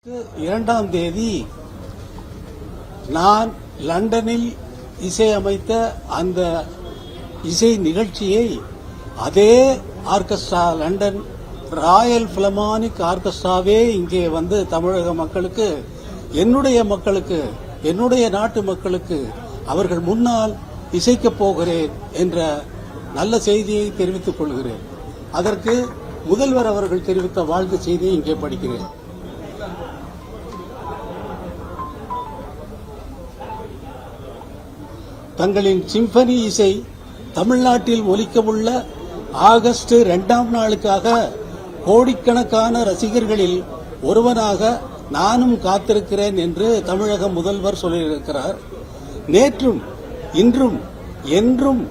2ஆம் தேதி நான் லண்டனில் இசையமைத்த அந்த இசை நிகழ்ச்சியை அதே ஆர்கெஸ்ட்ரா லண்டன் ராயல் பிலமானிக் ஆர்கெஸ்ட்ராவே இங்கே வந்து தமிழக மக்களுக்கு, என்னுடைய மக்களுக்கு, என்னுடைய நாட்டு மக்களுக்கு அவர்கள் முன்னால் இசைக்கப் போகிறேன் என்ற நல்ல செய்தியை தெரிவித்துக் கொள்கிறேன். அதற்கு முதல்வர் அவர்கள் தெரிவித்த வாழ்த்து செய்தியை இங்கே படிக்கிறேன். தங்களின் சிம்பனி இசை தமிழ்நாட்டில் ஒலிக்கவுள்ள ஆகஸ்ட் 2ஆம் நாளுக்காக கோடிக்கணக்கான ரசிகர்களில் ஒருவனாக நானும் காத்திருக்கிறேன் என்று தமிழக முதல்வர் சொல்லியிருக்கிறார். நேற்றும் இன்றும் என்றும்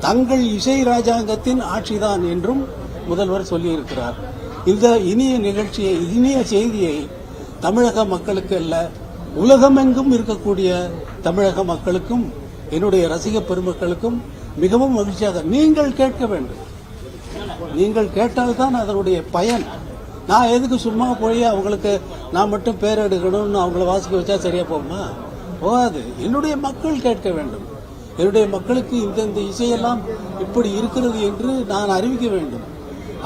தங்கள் இசை ராஜாங்கத்தின் ஆட்சிதான் என்றும் முதல்வர் சொல்லியிருக்கிறார். இந்த இனிய நிகழ்ச்சியை, இனிய செய்தியை தமிழக மக்களுக்கு அல்ல, உலகமெங்கும் இருக்கக்கூடிய தமிழக மக்களுக்கும் என்னுடைய ரசிக பெருமக்களுக்கும் மிகவும் மகிழ்ச்சியாக நீங்கள் கேட்க வேண்டும். நீங்கள் கேட்டால்தான் அதனுடைய பயன். நான் எதுக்கு சும்மா போய் அவங்களுக்கு நான் மட்டும் பேர் எடுக்கணும்னு அவங்கள வாசிக்க வச்சா சரியா போகுமா? போகாது. என்னுடைய மக்கள் கேட்க வேண்டும். என்னுடைய மக்களுக்கு இந்த இசையெல்லாம் இப்படி இருக்கிறது என்று நான் அறிவிக்க வேண்டும்.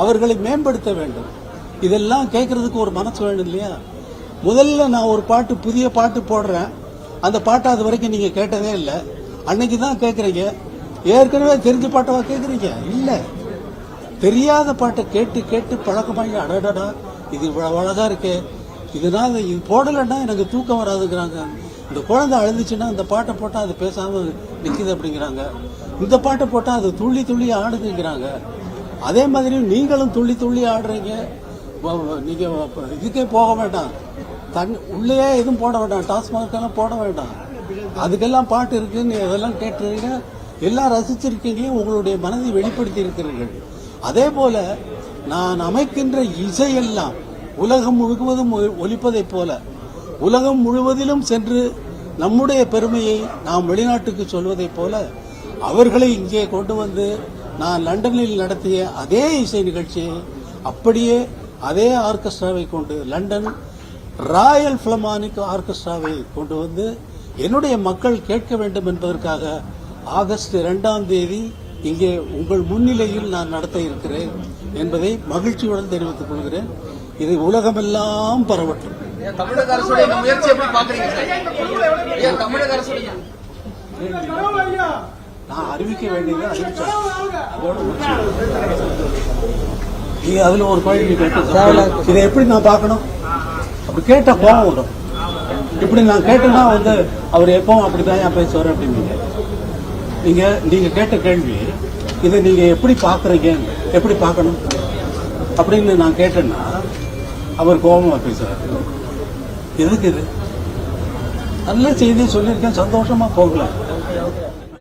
அவர்களை மேம்படுத்த வேண்டும். இதெல்லாம் கேட்கறதுக்கு ஒரு மனசு வேணும் இல்லையா? முதல்ல நான் ஒரு பாட்டு, புதிய பாட்டு போடுறேன். அந்த பாட்டை அது வரைக்கும் நீங்க கேட்டதே இல்லை. அன்னைக்கு தான் கேட்கறீங்க. ஏற்கனவே தெரிஞ்ச பாட்டவா கேட்கறீங்க? இல்ல, தெரியாத பாட்டை கேட்டு கேட்டு பழக்கமாகி அடடா இது இவ்வளவு அழகா இருக்கே, இதனால இது போடலன்னா எனக்கு தூக்கம் வராதுங்கிறாங்க. இந்த குழந்தை அழுதுச்சுன்னா இந்த பாட்டை போட்டா அது பேசாம நிக்குது அப்படிங்கிறாங்க. இந்த பாட்டை போட்டா அது துள்ளி துள்ளி ஆடுதுங்கிறாங்க. அதே மாதிரி நீங்களும் துள்ளி துள்ளி ஆடுறீங்க. நீங்க இதுக்கே போக வேண்டாம், உள்ளே எதுவும் போட வேண்டாம், டாஸ்மாக் எல்லாம் போட வேண்டாம். அதுக்கெல்லாம் பாட்டு இருக்குன்னு இதெல்லாம் கேட்டுறீங்க, எல்லாம் ரசிச்சிருக்கீங்க, உங்களுடைய மனதை வெளிப்படுத்தி இருக்கிறீர்கள். அதே போல நான் அமைக்கின்ற இசையெல்லாம் உலகம் முழுவதும் ஒலிப்பதைப் போல உலகம் முழுவதிலும் சென்று நம்முடைய பெருமையை நாம் வெளிநாட்டுக்கு சொல்வதைப் போல அவர்களை இங்கே கொண்டு வந்து நான் லண்டனில் நடத்திய அதே இசை நிகழ்ச்சியை அப்படியே அதே ஆர்கெஸ்ட்ராவை கொண்டு, லண்டன் ராயல் பிலமானிக் ஆர்கெஸ்ட்ராவை கொண்டு வந்து என்னுடைய மக்கள் கேட்க வேண்டும் என்பதற்காக ஆகஸ்ட் 2ஆம் தேதி இங்கே உங்கள் முன்னிலையில் நான் நடத்த இருக்கிறேன் என்பதை மகிழ்ச்சியுடன் தெரிவித்துக் கொள்கிறேன். இது உலகமெல்லாம் பரவட்டும். தமிழக அரசுடைய முயற்சி எப்படி பாக்குறீங்க? தமிழக அரசு நான் அறிவிக்க வேண்டியது அறிவிச்சேன். நீங்க அதுல ஒரு கேள்வி கேட்டு இதை எப்படி நான் பார்க்கணும்? அப்படி கேட்ட கோபம் வரும். இப்படி நான் கேட்டேன்னா வந்து அவர் எப்பவும் அப்படிதான் பேசுவார் அப்படிங்க. நீங்க கேட்ட கேள்வி இதை நீங்க எப்படி பாக்குறீங்க, எப்படி பார்க்கணும் அப்படின்னு நான் கேட்டேன்னா அவர் கோபமா பேசுறாரு. எதுக்கு இது? நல்ல செய்தி சொல்லியிருக்கேன், சந்தோஷமா போகலாம்.